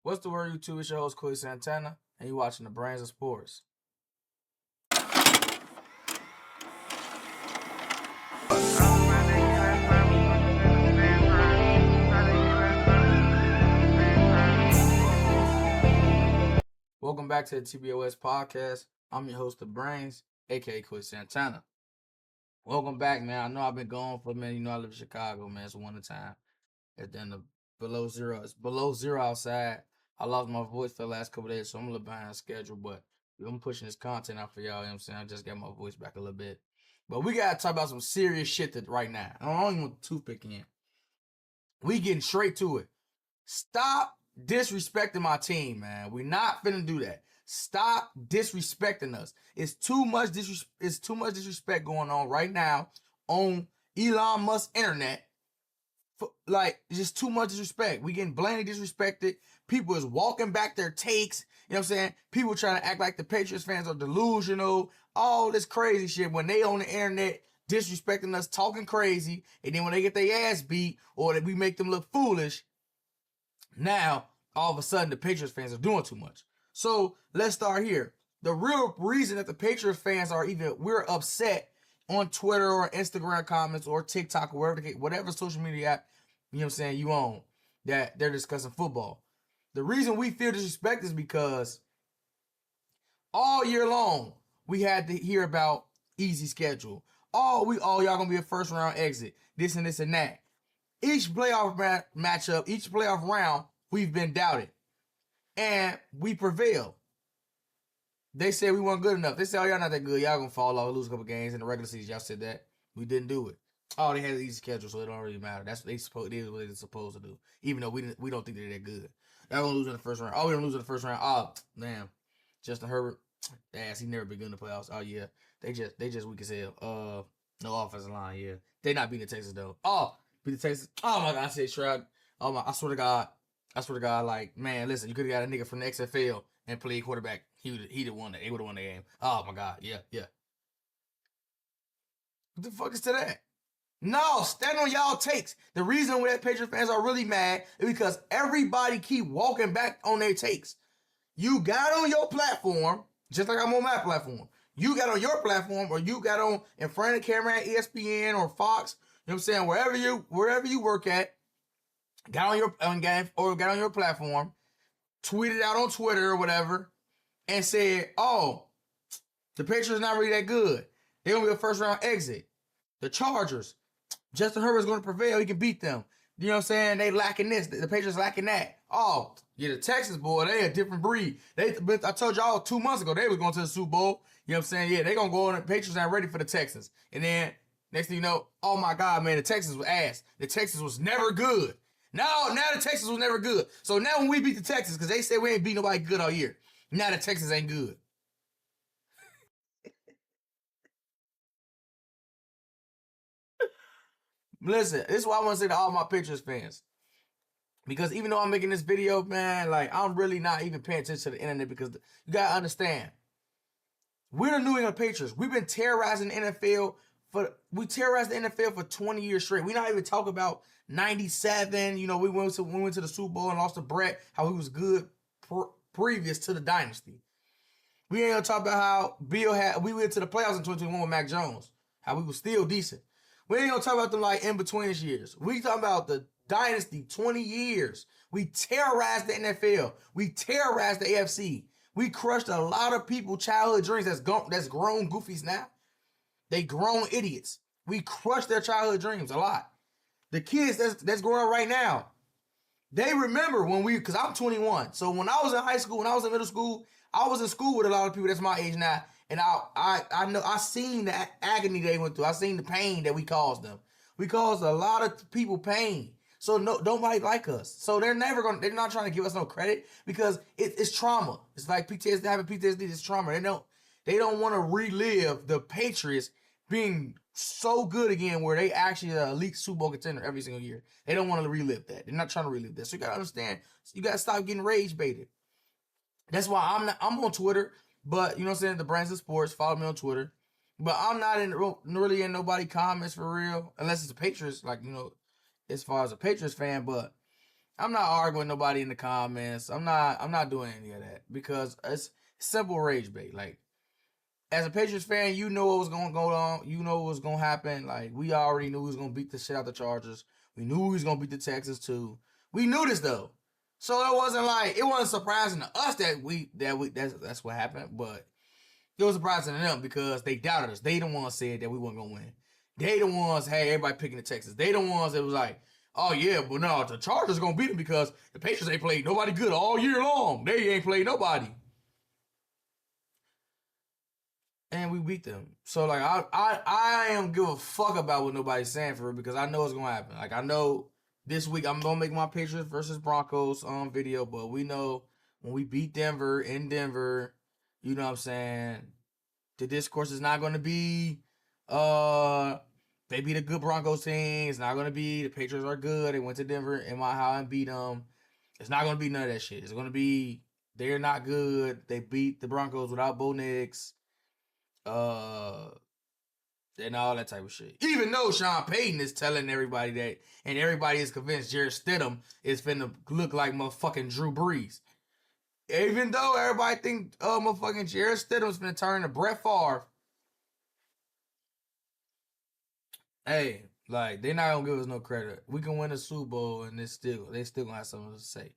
What's the word, YouTube? It's your host, Quillysantana, and you're watching the Brands of Sports. Welcome back to the TBOS podcast. I'm your host, The Brains, aka Quillysantana. Welcome back, man. I know I've been gone for a minute. You know I live in Chicago, man. It's winter time. It's then the below zero. It's below zero outside. I lost my voice for the last couple days, so I'm a little behind schedule, but I'm pushing this content out for y'all. You know what I'm saying? I just got my voice back a little bit. But we gotta talk about some serious shit right now. I don't even want the toothpick in. We getting straight to it. Stop disrespecting my team, man. We not finna do that. Stop disrespecting us. It's too much disrespect going on right now on Elon Musk's internet. Like, just too much disrespect. We getting blatantly disrespected. People is walking back their takes. You know what I'm saying? People trying to act like the Patriots fans are delusional. All this crazy shit when they on the internet disrespecting us, talking crazy, and then when they get their ass beat or that we make them look foolish, now all of a sudden the Patriots fans are doing too much. So let's start here. The real reason that the Patriots fans we're upset on Twitter or Instagram comments or TikTok or whatever social media app, you know what I'm saying, you own, that they're discussing football. The reason we feel disrespect is because all year long we had to hear about easy schedule. Y'all gonna be a first round exit. This and this and that. Each playoff matchup, each playoff round, we've been doubted. And we prevailed. They said we weren't good enough. They said, y'all not that good. Y'all gonna fall off, lose a couple games in the regular season. Y'all said that. We didn't do it. Oh, they had an easy schedule, so it don't really matter. That's what they did what they're supposed to do. Even though we don't think they're that good. Y'all gonna lose in the first round. Oh, we don't lose in the first round. Oh, damn. Justin Herbert, ass, he never been good in the playoffs. Oh yeah. They just weak as hell. No offensive line, yeah. They not beating the Texans though. Oh, beat the Texans. Oh my god, I said Shrug. Oh my, I swear to God, like, man, listen, you could have got a nigga from the XFL and played quarterback. He'd have won that. He would have won the game. Oh my god, yeah. What the fuck is to that? No, stand on y'all takes. The reason why that Patriots fans are really mad is because everybody keep walking back on their takes. You got on your platform, just like I'm on my platform. You got on your platform, or you got on in front of the camera at ESPN or Fox. You know what I'm saying? Wherever you work at, got on your platform, tweeted out on Twitter or whatever, and said, "Oh, the Patriots not really that good. They're gonna be a first round exit. The Chargers, Justin Herbert's gonna prevail. He can beat them. You know what I'm saying? They lacking this. The Patriots lacking that. Oh, yeah, the Texans, boy, they a different breed. I told y'all 2 months ago they was going to the Super Bowl. You know what I'm saying? Yeah, they gonna go on. The Patriots ain't ready for the Texans. And then next thing you know, oh my God, man, the Texans was ass. The Texans was never good. Now the Texans was never good. So now when we beat the Texans, because they said we ain't beat nobody good all year, now the Texans ain't good. Listen, this is what I want to say to all my Patriots fans. Because even though I'm making this video, man, like, I'm really not even paying attention to the internet, because you gotta understand, we're the New England Patriots. We've been terrorizing the NFL we terrorized the NFL for 20 years straight. We not even talk about 97. You know, we went to the Super Bowl and lost to Brett, how he was good previous to the dynasty. We ain't gonna talk about how we went to the playoffs in 2021 with Mac Jones, how we was still decent. We ain't gonna talk about them like in between years. We talking about the dynasty, 20 years. We terrorized the NFL. We terrorized the AFC. We crushed a lot of people's childhood dreams that's grown goofies now. They grown idiots. We crushed their childhood dreams a lot. The kids that's growing up right now, they remember because I'm 21. So when I was in high school, when I was in middle school, I was in school with a lot of people that's my age now. And I know I seen the agony they went through. I seen the pain that we caused them. We caused a lot of people pain. So nobody like us. So they're not trying to give us no credit, because it's trauma. It's like PTSD, having PTSD is trauma. They don't want to relive the Patriots being so good again, where they actually are elite Super Bowl contender every single year. They don't want to relive that. They're not trying to relive that. So you gotta understand, you gotta stop getting rage baited. That's why I'm on Twitter, but you know what I'm saying, the Brands of Sports, follow me on Twitter. But I'm not really in nobody comments for real, unless it's the Patriots, like, you know, as far as a Patriots fan. But I'm not arguing with nobody in the comments. I'm not doing any of that because it's simple rage bait. Like as a Patriots fan, you know what was gonna go on. You know what was gonna happen. Like we already knew he was gonna beat the shit out the Chargers. We knew he was gonna beat the Texans too. We knew this though, so it wasn't surprising to us that's what happened. But it was surprising to them because they doubted us. They the ones said that we weren't gonna win. They the ones, hey, everybody picking the Texans. They the ones that was like, oh yeah, but no, the Chargers gonna beat them because the Patriots ain't played nobody good all year long. They ain't played nobody. And we beat them. So like I am give a fuck about what nobody's saying for it because I know it's gonna happen. Like I know this week I'm gonna make my Patriots versus Broncos video, but we know when we beat Denver in Denver, you know what I'm saying, the discourse is not gonna be they beat a good Broncos team. It's not gonna be the Patriots are good. They went to Denver in my house and beat them. It's not gonna be none of that shit. It's gonna be they're not good. They beat the Broncos without Bo Nix. Uh, and all that type of shit. Even though Sean Payton is telling everybody that, and everybody is convinced Jarrett Stidham is finna look like motherfucking Drew Brees. Even though everybody think motherfucking Jarrett Stidham's finna turn to Brett Favre. Hey, like they not gonna give us no credit. We can win a Super Bowl and they still gonna have something to say.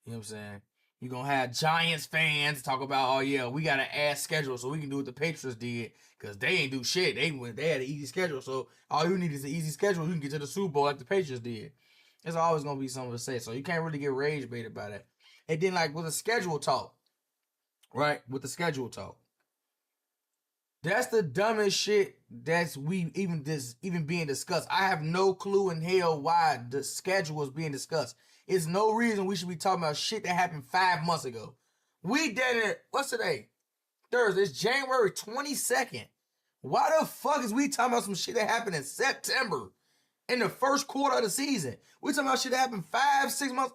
You know what I'm saying? You're going to have Giants fans talk about, oh, yeah, we got an ass schedule so we can do what the Patriots did because they ain't do shit. They had an easy schedule. So all you need is an easy schedule. You can get to the Super Bowl like the Patriots did. There's always going to be something to say. So you can't really get rage bait about it. And then, like, with the schedule talk, right? With the schedule talk. That's the dumbest shit that's even being discussed. I have no clue in hell why the schedule is being discussed. It's no reason we should be talking about shit that happened 5 months ago. We did it. What's today? Thursday. It's January 22nd. Why the fuck is we talking about some shit that happened in September in the first quarter of the season? We talking about shit that happened 5-6 months.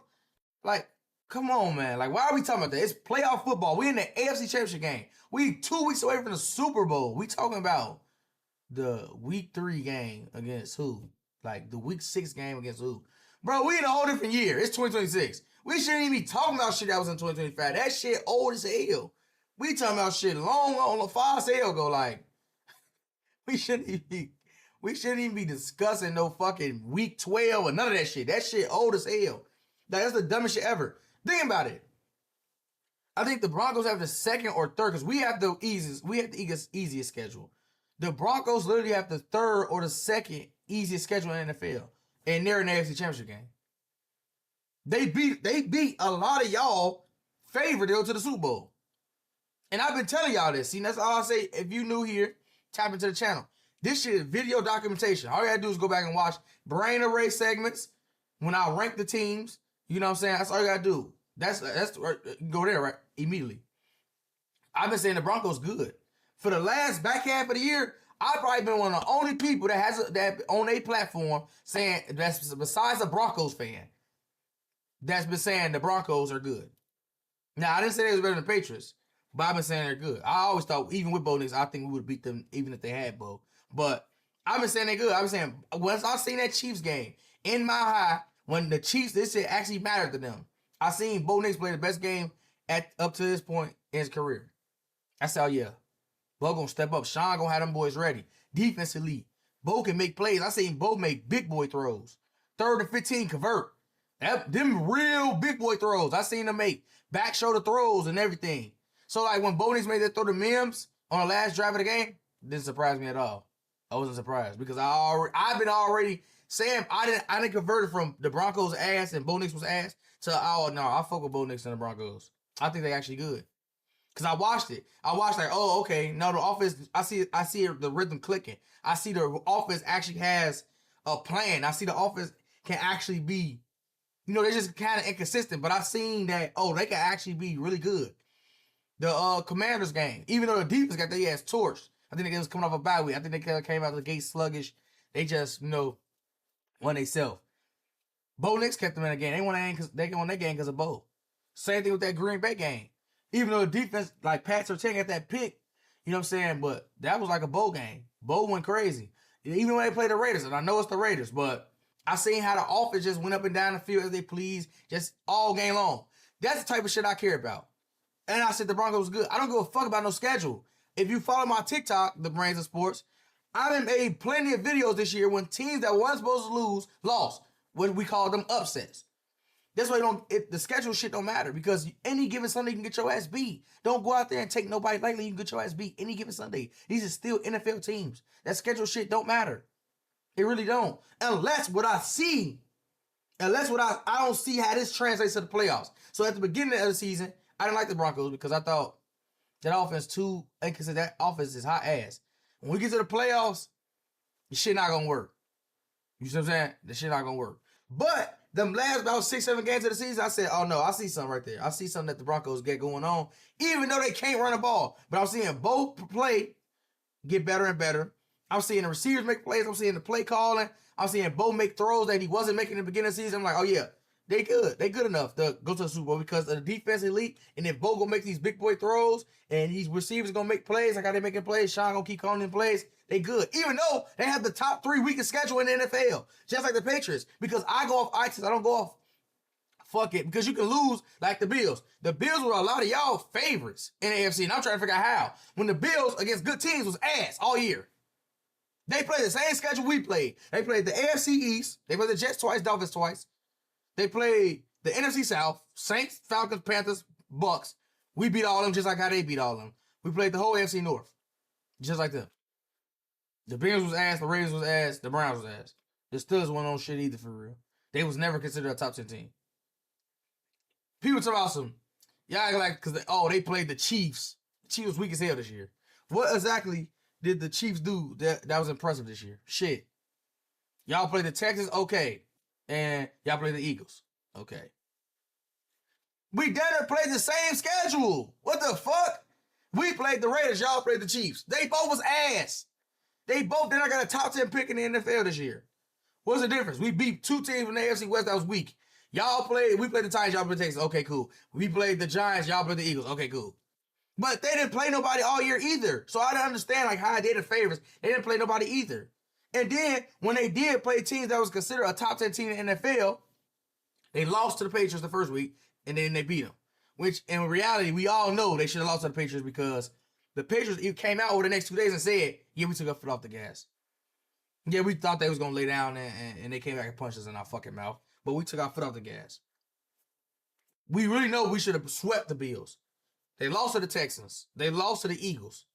Like, come on, man. Like, why are we talking about that? It's playoff football. We in the AFC Championship game. We 2 weeks away from the Super Bowl. We talking about the week 3 game against who? Like, the week 6 game against who? Bro, we in a whole different year. It's 2026. We shouldn't even be talking about shit that was in 2025. That shit old as hell. We talking about shit long, far as hell ago. Like, we shouldn't even be discussing no fucking week 12 or none of that shit. That shit old as hell. Like, that's the dumbest shit ever. Think about it. I think the Broncos have the second or third because we have the easiest schedule. The Broncos literally have the third or the second easiest schedule in the NFL. And they're in the AFC Championship game. They beat a lot of y'all favorite to go to the Super Bowl. And I've been telling y'all this. See, that's all I say. If you new here, tap into the channel. This shit is video documentation. All you gotta do is go back and watch brain array segments when I rank the teams. You know what I'm saying? That's all you gotta do. That's go there right immediately. I've been saying the Broncos good. For the last back half of the year, I've probably been one of the only people that has that on a platform saying that's besides a Broncos fan that's been saying the Broncos are good. Now I didn't say they was better than the Patriots, but I've been saying they're good. I always thought even with Bo Nix, I think we would have beat them even if they had Bo. But I've been saying they're good. I've been saying once I seen that Chiefs game in my high when the Chiefs, this shit actually mattered to them. I seen Bo Nix play the best game up to this point in his career. I said, oh yeah. Bo gonna step up. Sean gonna have them boys ready. Defense elite. Bo can make plays. I seen Bo make big boy throws. 3rd and 15 convert. Them real big boy throws. I seen them make back shoulder throws and everything. So like when Bo Nix made that throw to Mims on the last drive of the game, didn't surprise me at all. I wasn't surprised because I've been already saying I didn't convert it from the Broncos ass and Bo Nix was ass to oh no, I fuck with Bo Nix and the Broncos. I think they actually good. Cause I watched it. I watched like, oh, okay. No, the offense. I see the rhythm clicking. I see the offense actually has a plan. I see the offense can actually be, they're just kind of inconsistent. But I seen that, oh, they can actually be really good. The Commanders game, even though the defense got their ass torched, I think they was coming off a bye week. I think they came out of the gate sluggish. They just, won themselves. Bo Nix kept them in the game. They won that game because of Bo. Same thing with that Green Bay game. Even though the defense, like Pat Surtain got that pick, you know what I'm saying? But that was like a Bo game. Bo went crazy. Even when they played the Raiders, and I know it's the Raiders, but I seen how the offense just went up and down the field as they please, just all game long. That's the type of shit I care about. And I said the Broncos was good. I don't give a fuck about no schedule. If you follow my TikTok, The Brains of Sports, I've made plenty of videos this year when teams that weren't supposed to lose lost. What we call them upsets. That's why the schedule shit don't matter, because any given Sunday you can get your ass beat. Don't go out there and take nobody lightly. You can get your ass beat any given Sunday. These are still NFL teams. That schedule shit don't matter. It really don't. Unless what I don't see how this translates to the playoffs. So at the beginning of the season, I didn't like the Broncos because I thought that offense too inconsistent. That offense is hot ass. When we get to the playoffs, the shit not gonna work. You see what I'm saying? The shit not gonna work. But them last about 6-7 games of the season, I said, oh no, I see something right there. I see something that the Broncos get going on, even though they can't run the ball. But I'm seeing both play get better and better. I'm seeing the receivers make plays. I'm seeing the play calling. I'm seeing Bo make throws that he wasn't making in the beginning of the season. I'm like, oh yeah, they good. They good enough to go to the Super Bowl because of the defense elite. And if Bo gonna make these big boy throws and these receivers gonna make plays, like how they making plays, Sean gonna keep calling them plays, they good. Even though they have the top 3 weekest schedule in the NFL, just like the Patriots. Because I go off ISIS, I don't go off fuck it. Because you can lose like the Bills. The Bills were a lot of y'all favorites in the AFC, and I'm trying to figure out how. When the Bills against good teams was ass all year. They played the same schedule we played. They played the AFC East. They played the Jets twice, Dolphins twice. They played the NFC South, Saints, Falcons, Panthers, Bucks. We beat all of them just like how they beat all of them. We played the whole AFC North, just like them. The Bears was ass, the Ravens was ass, the Browns was ass. The Steelers wasn't on shit either for real. They was never considered a top 10 team. People talk about some, y'all like, because they played the Chiefs. The Chiefs was weak as hell this year. What exactly did the Chiefs do that was impressive this year? Shit. Y'all played the Texans, okay. And y'all played the Eagles, okay. We didn't play the same schedule. What the fuck? We played the Raiders, y'all played the Chiefs. They both was ass. They're not got a top 10 pick in the NFL this year. What's the difference? We beat 2 teams from the AFC West that was weak. We played the Titans, y'all played the Texans. Okay, cool. We played the Giants, y'all played the Eagles. Okay, cool. But they didn't play nobody all year either. So I didn't understand like how they the favorites. They didn't play nobody either. And then when they did play teams that was considered a top 10 team in the NFL, they lost to the Patriots the first week, and then they beat them. Which, in reality, we all know they should have lost to the Patriots because the Patriots came out over the next 2 days and said, yeah, we took our foot off the gas. Yeah, we thought they was going to lay down, and they came back and punched us in our fucking mouth. But we took our foot off the gas. We really know we should have swept the Bills. They lost to the Texans. They lost to the Eagles.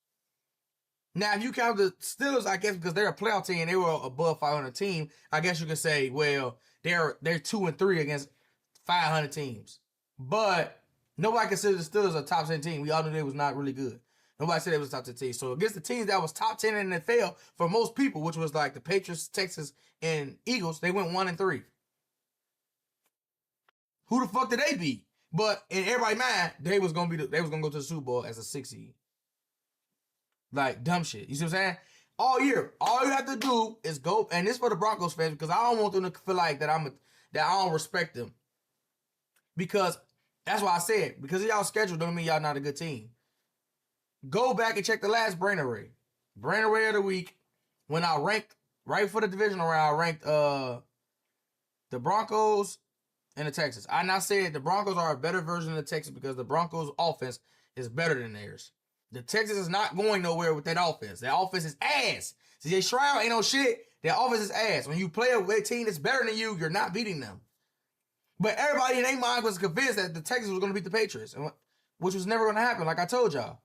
Now, if you count the Steelers, I guess because they're a playoff team, they were above 500 team, I guess you could say, well, they're 2-3 against 500 teams. But nobody considered the Steelers a top 10 team. We all knew they was not really good. Nobody said they was a top 10 team. So against the teams that was top 10 in the NFL for most people, which was like the Patriots, Texans, and Eagles, they went 1-3. Who the fuck did they beat? But in everybody's mind, they was gonna go to the Super Bowl as a 6 seed. Like dumb shit. You see what I'm saying? All year, all you have to do is go, and this for the Broncos fans because I don't want them to feel like that I don't respect them. Because that's why I said, because of y'all schedule don't mean y'all not a good team. Go back and check the last Brain Array. Brain Array of the week, when I ranked, right for the divisional round, I ranked the Broncos and the Texans. I now said the Broncos are a better version of the Texans because the Broncos offense is better than theirs. The Texans is not going nowhere with that offense. That offense is ass. CJ Stroud ain't no shit. Their offense is ass. When you play a team that's better than you, you're not beating them. But everybody in their mind was convinced that the Texans was going to beat the Patriots, which was never going to happen, like I told y'all.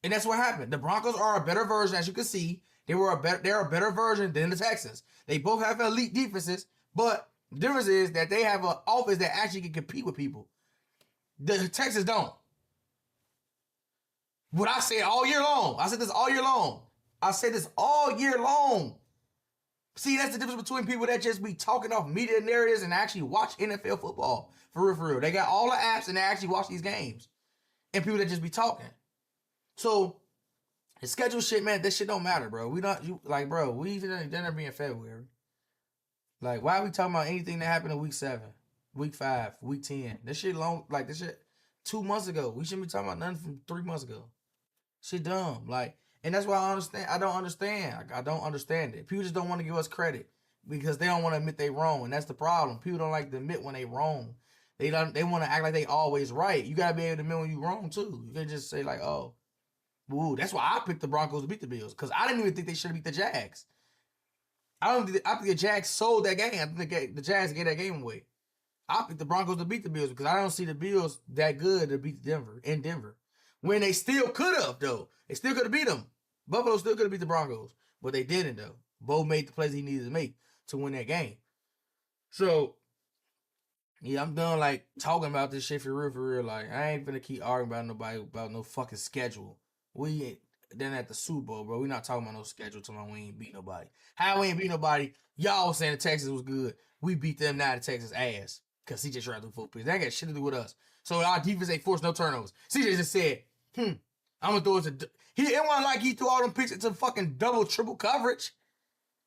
And that's what happened. The Broncos are a better version, as you can see. They're a better version than the Texans. They both have elite defenses, but the difference is that they have an offense that actually can compete with people. The Texans don't. What I said all year long. I said this all year long. See, that's the difference between people that just be talking off media narratives and actually watch NFL football. For real, for real. They got all the apps and they actually watch these games. And people that just be talking. So, the schedule shit, man, this shit don't matter, bro. We didn't be in February. Like, why are we talking about anything that happened in week 7, week 5, week 10? This shit 2 months ago. We shouldn't be talking about nothing from 3 months ago. Shit dumb. Like, and that's why I don't understand. I don't understand it. People just don't want to give us credit. because they don't want to admit they wrong, and that's the problem. People don't like to admit when they wrong. They want to act like they always right. You gotta be able to admit when you wrong too. You can't just say like, oh, woo. That's why I picked the Broncos to beat the Bills, because I didn't even think they should have beat the Jags. I think the Jags sold that game. I think the Jags gave that game away. I picked the Broncos to beat the Bills because I don't see the Bills that good to beat Denver in Denver. When they still could have, though. They still could have beat them. Buffalo still could have beat the Broncos, but they didn't, though. Bo made the plays he needed to make to win that game. So, yeah, I'm done like talking about this shit for real. Like, I ain't finna keep arguing about nobody about no fucking schedule. We ain't then at the Super Bowl, bro. We not talking about no schedule till we ain't beat nobody. How we ain't beat nobody? Y'all saying the Texas was good. We beat them now, the Texas ass. Cause CJ Stroud threw 4 picks. That ain't got shit to do with us. So our defense ain't forced no turnovers. CJ just said, I'm gonna throw it to it wasn't like he threw all them picks into fucking double, triple coverage.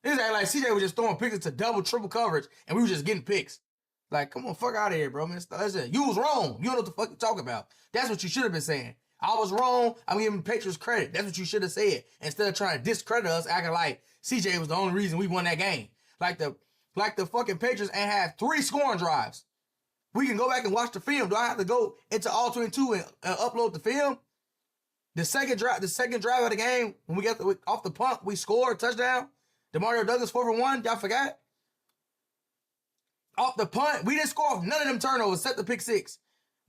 It's like CJ was just throwing picks into double, triple coverage, and we were just getting picks. Like, come on, fuck out of here, bro, man. Listen, you was wrong. You don't know what the fuck you talking about. That's what you should have been saying. I was wrong. I'm giving Patriots credit. That's what you should have said. Instead of trying to discredit us, acting like CJ was the only reason we won that game. Like the fucking Patriots ain't had 3 scoring drives. We can go back and watch the film. Do I have to go into all 22 and upload the film? The second drive of the game, when we got off the punt, we scored a touchdown. DeMario Douglas 4 for 1. Y'all forgot? Off the punt, we didn't score off none of them turnovers except the pick 6.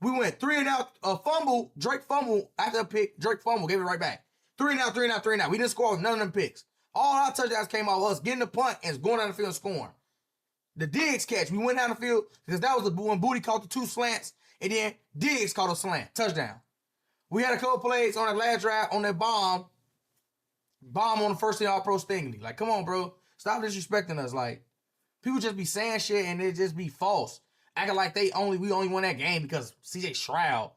We went 3 and out, a fumble, Drake fumble, after a pick, Drake fumble, gave it right back. 3 and out, 3 and out, 3 and out. We didn't score off none of them picks. All our touchdowns came off us getting the punt and going down the field and scoring. The Diggs catch, we went down the field because that was when Booty caught the 2 slants, and then Diggs caught a slant, touchdown. We had a couple plays on that last drive on that bomb on the first team All-Pro Stingley. Like, come on, bro. Stop disrespecting us. Like, people just be saying shit and it just be false. Acting like we only won that game because CJ Stroud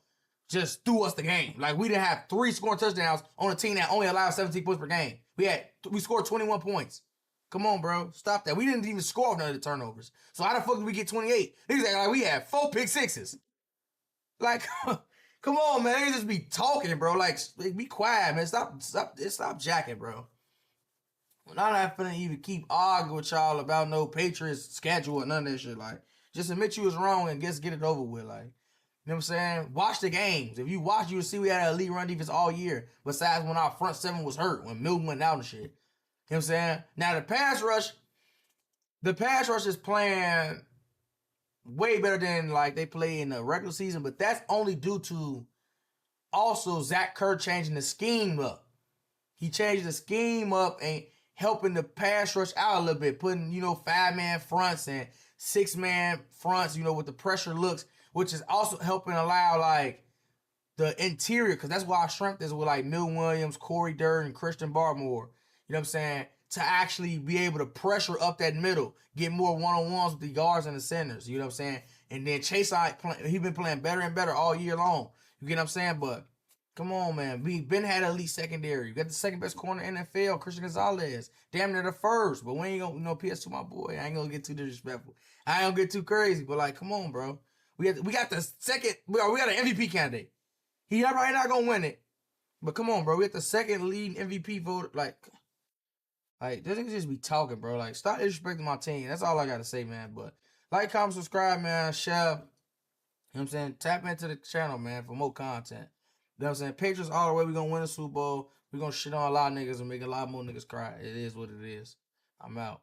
just threw us the game. Like, we didn't have 3 scoring touchdowns on a team that only allowed 17 points per game. We scored 21 points. Come on, bro. Stop that. We didn't even score none of the turnovers. So how the fuck did we get 28? Niggas act like we had 4 pick sixes. Like, come on, man. They just be talking, bro. Like, be quiet, man. Stop jacking, bro. I'm not finna even keep arguing with y'all about no Patriots schedule or none of that shit. Like, just admit you was wrong and just get it over with. Like, you know what I'm saying? Watch the games. If you watch, you'll see we had an elite run defense all year. Besides when our front 7 was hurt, when Milton went out and shit. You know what I'm saying? Now the pass rush is playing way better than like they play in the regular season, but that's only due to also Zach Kerr changing the scheme up. He changed the scheme up and helping the pass rush out a little bit, putting, 5-man fronts and 6-man fronts, with the pressure looks, which is also helping allow like the interior, because that's why our strength is with like Mill Williams, Corey Durr, and Christian Barmore. You know what I'm saying? To actually be able to pressure up that middle, get more one-on-ones with the guards and the centers. You know what I'm saying? And then Chase, he's been playing better and better all year long. You get what I'm saying? But come on, man. We've been had elite secondary. You got the second best corner in the NFL, Christian Gonzalez. Damn near the first. But we ain't gonna, PS2 my boy. I ain't gonna get too disrespectful. I ain't gonna get too crazy. But like, come on, bro. We got the second. We got an MVP candidate. He probably not gonna win it. But come on, bro. We got the second leading MVP voter. Like, they just be talking, bro. Like, stop disrespecting my team. That's all I gotta say, man. But like, comment, subscribe, man. Share. You know what I'm saying? Tap into the channel, man, for more content. You know what I'm saying? Patriots all the way. We're gonna win the Super Bowl. We're gonna shit on a lot of niggas and make a lot more niggas cry. It is what it is. I'm out.